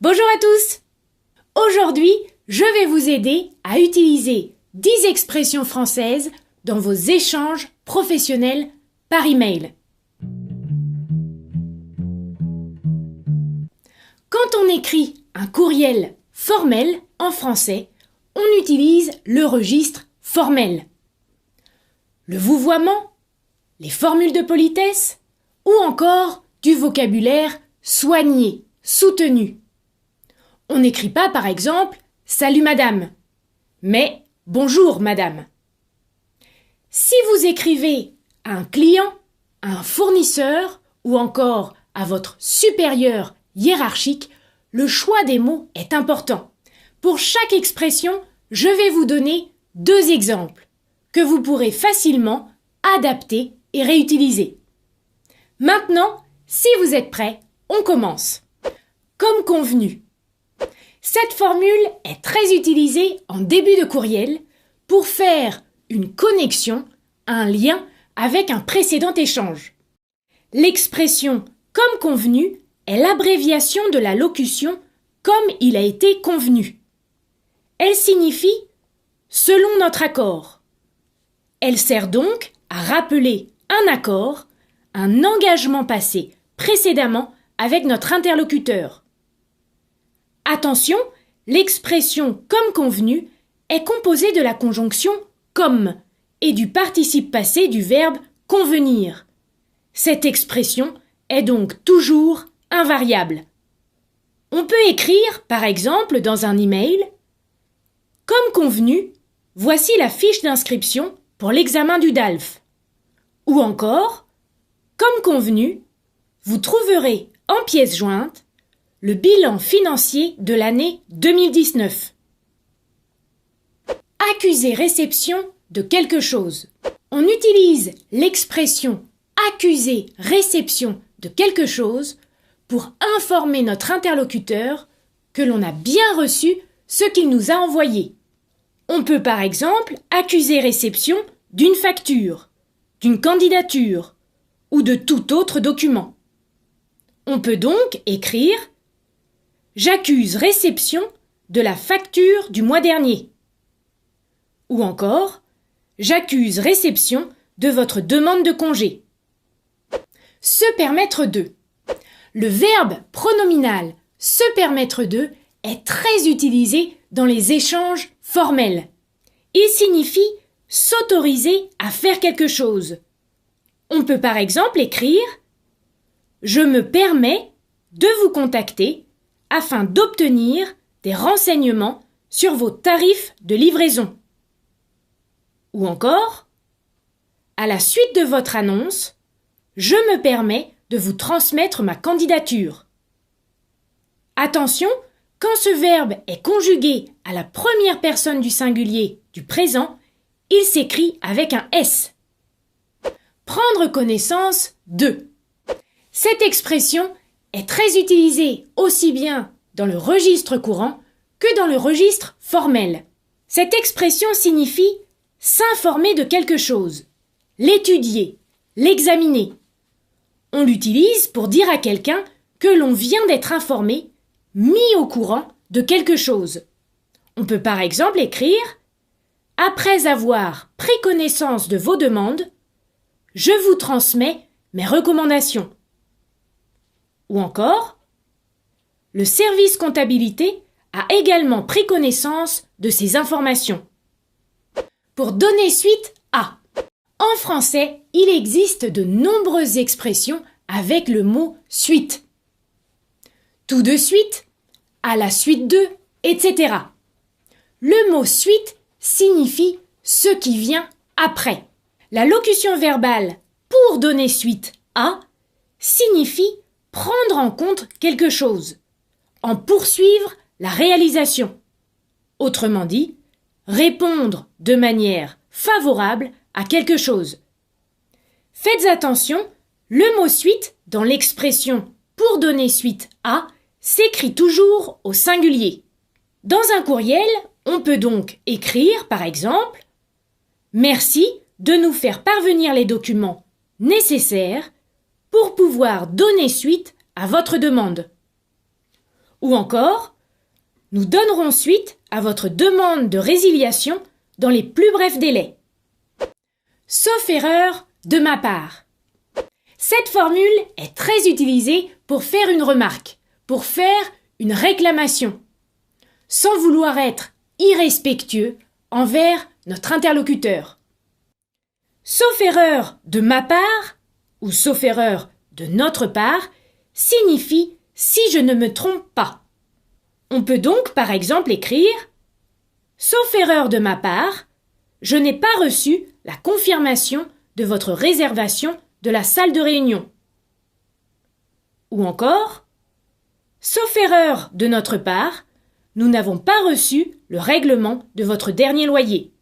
Bonjour à tous! Aujourd'hui, je vais vous aider à utiliser 10 expressions françaises dans vos échanges professionnels par email. Quand on écrit un courriel formel en français, on utilise le registre formel. Le vouvoiement, les formules de politesse ou encore du vocabulaire soigné, soutenu. On n'écrit pas par exemple « Salut madame », mais « Bonjour madame ». Si vous écrivez à un client, à un fournisseur ou encore à votre supérieur hiérarchique, le choix des mots est important. Pour chaque expression, je vais vous donner 2 exemples que vous pourrez facilement adapter et réutiliser. Maintenant, si vous êtes prêts, on commence. Comme convenu. Cette formule est très utilisée en début de courriel pour faire une connexion, un lien avec un précédent échange. L'expression « comme convenu » est l'abréviation de la locution « comme il a été convenu ». Elle signifie « selon notre accord ». Elle sert donc à rappeler un accord, un engagement passé précédemment avec notre interlocuteur. Attention, l'expression « comme convenu » est composée de la conjonction « comme » et du participe passé du verbe « convenir ». Cette expression est donc toujours invariable. On peut écrire, par exemple, dans un email « Comme convenu, voici la fiche d'inscription pour l'examen du DALF » ou encore « Comme convenu, vous trouverez en pièce jointe le bilan financier de l'année 2019. » Accuser réception de quelque chose. On utilise l'expression accuser réception de quelque chose pour informer notre interlocuteur que l'on a bien reçu ce qu'il nous a envoyé. On peut par exemple accuser réception d'une facture, d'une candidature ou de tout autre document. On peut donc écrire « J'accuse réception de la facture du mois dernier » ou encore « J'accuse réception de votre demande de congé ». Se permettre de. Le verbe pronominal « se permettre de » est très utilisé dans les échanges formels. Il signifie s'autoriser à faire quelque chose. On peut par exemple écrire « Je me permets de vous contacter afin d'obtenir des renseignements sur vos tarifs de livraison. » Ou encore « À la suite de votre annonce, je me permets de vous transmettre ma candidature. » Attention, quand ce verbe est conjugué à la première personne du singulier du présent, il s'écrit avec un S. Prendre connaissance de. Cette expression est très utilisée aussi bien dans le registre courant que dans le registre formel. Cette expression signifie s'informer de quelque chose, l'étudier, l'examiner. On l'utilise pour dire à quelqu'un que l'on vient d'être informé, mis au courant de quelque chose. On peut par exemple écrire « Après avoir pris connaissance de vos demandes, je vous transmets mes recommandations. » Ou encore « Le service comptabilité a également pris connaissance de ces informations. » Pour donner suite à. En français, il existe de nombreuses expressions avec le mot « suite ». Tout de suite, à la suite de, etc. Le mot « suite » signifie ce qui vient après. La locution verbale « pour donner suite à » signifie prendre en compte quelque chose, en poursuivre la réalisation. Autrement dit, répondre de manière favorable à quelque chose. Faites attention, le mot « suite » dans l'expression « pour donner suite à » s'écrit toujours au singulier. Dans un courriel, on peut donc écrire, par exemple « Merci de nous faire parvenir les documents nécessaires pour pouvoir donner suite à votre demande. » Ou encore, nous donnerons suite à votre demande de résiliation dans les plus brefs délais. Sauf erreur de ma part. Cette formule est très utilisée pour faire une remarque, pour faire une réclamation, sans vouloir être irrespectueux envers notre interlocuteur. Sauf erreur de ma part ou sauf erreur de notre part signifie si je ne me trompe pas. On peut donc par exemple écrire « Sauf erreur de ma part, je n'ai pas reçu la confirmation de votre réservation de la salle de réunion. » Ou encore « Sauf erreur de notre part, nous n'avons pas reçu le règlement de votre dernier loyer. »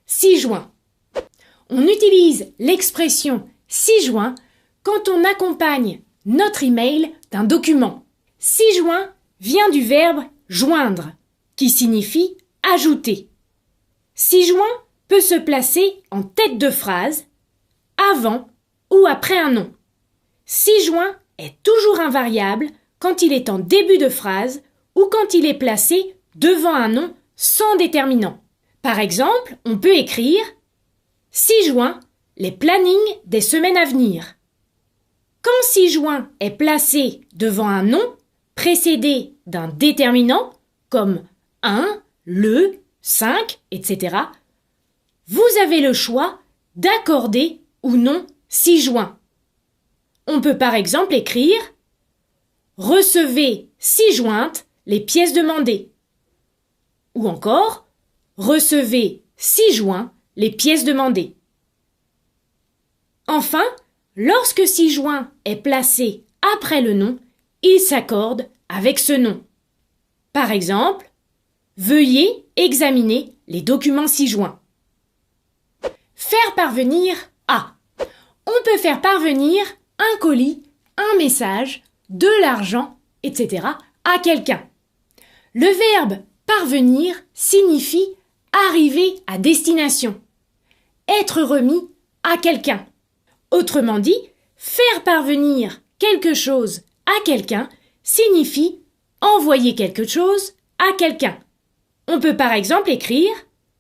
6 juin. On utilise l'expression « 6 juin » quand on accompagne notre email d'un document. 6 juin vient du verbe « joindre » qui signifie « ajouter ». 6 juin peut se placer en tête de phrase, avant ou après un nom. 6 juin est toujours invariable quand il est en début de phrase ou quand il est placé devant un nom sans déterminant. Par exemple, on peut écrire 6 juin, les plannings des semaines à venir. Quand 6 juin est placé devant un nom précédé d'un déterminant, comme un, le, 5, etc., vous avez le choix d'accorder ou non 6 juin. On peut par exemple écrire « Recevez 6 jointes les pièces demandées » ou encore « Recevez 6 juin les pièces demandées ». Enfin, lorsque 6 juin est placé après le nom, il s'accorde avec ce nom. Par exemple, « Veuillez examiner les documents 6 juin ». Faire parvenir à. On peut faire parvenir un colis, un message, de l'argent, etc. à quelqu'un. Le verbe parvenir signifie arriver à destination, être remis à quelqu'un. Autrement dit, faire parvenir quelque chose à quelqu'un signifie envoyer quelque chose à quelqu'un. On peut par exemple écrire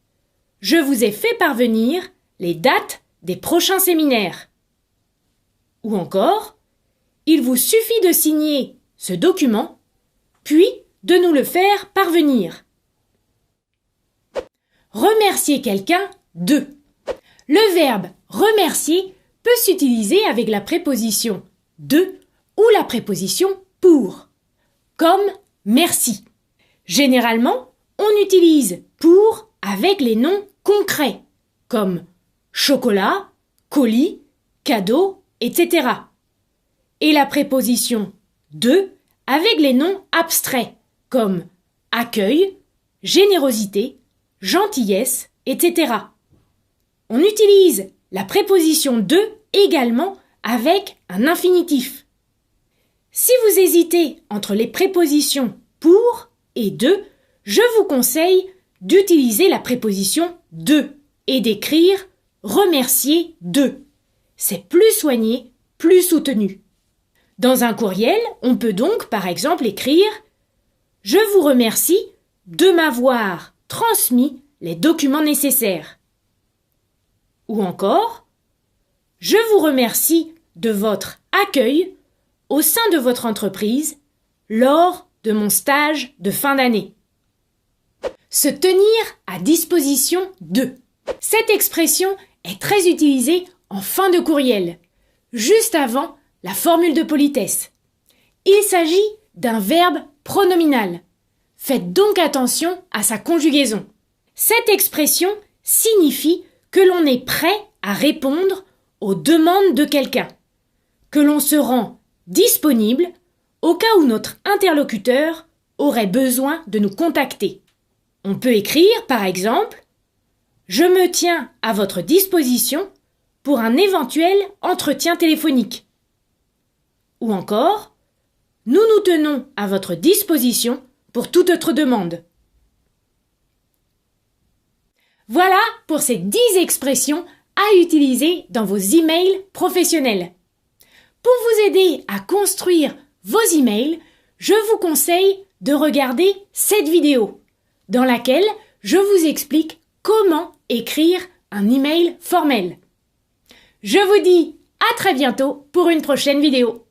« Je vous ai fait parvenir les dates des prochains séminaires » ou encore « Il vous suffit de signer ce document, puis de nous le faire parvenir ». Remercier quelqu'un de. Le verbe remercier peut s'utiliser avec la préposition de ou la préposition pour, comme merci. Généralement, on utilise pour avec les noms concrets, comme chocolat, colis, cadeau, etc. Et la préposition de avec les noms abstraits, comme accueil, générosité, gentillesse, etc. On utilise la préposition de également avec un infinitif. Si vous hésitez entre les prépositions pour et de, je vous conseille d'utiliser la préposition de et d'écrire remercier de. C'est plus soigné, plus soutenu. Dans un courriel, on peut donc par exemple écrire « Je vous remercie de m'avoir transmis les documents nécessaires » ou encore « Je vous remercie de votre accueil au sein de votre entreprise lors de mon stage de fin d'année ». Se tenir à disposition de. Cette expression est très utilisée en fin de courriel, juste avant la formule de politesse. Il s'agit d'un verbe pronominal. Faites donc attention à sa conjugaison. Cette expression signifie que l'on est prêt à répondre aux demandes de quelqu'un, que l'on se rend disponible au cas où notre interlocuteur aurait besoin de nous contacter. On peut écrire, par exemple, « Je me tiens à votre disposition pour un éventuel entretien téléphonique » ou encore « Nous nous tenons à votre disposition pour toute autre demande ». Voilà pour ces 10 expressions à utiliser dans vos emails professionnels. Pour vous aider à construire vos emails, je vous conseille de regarder cette vidéo dans laquelle je vous explique comment écrire un email formel. Je vous dis à très bientôt pour une prochaine vidéo.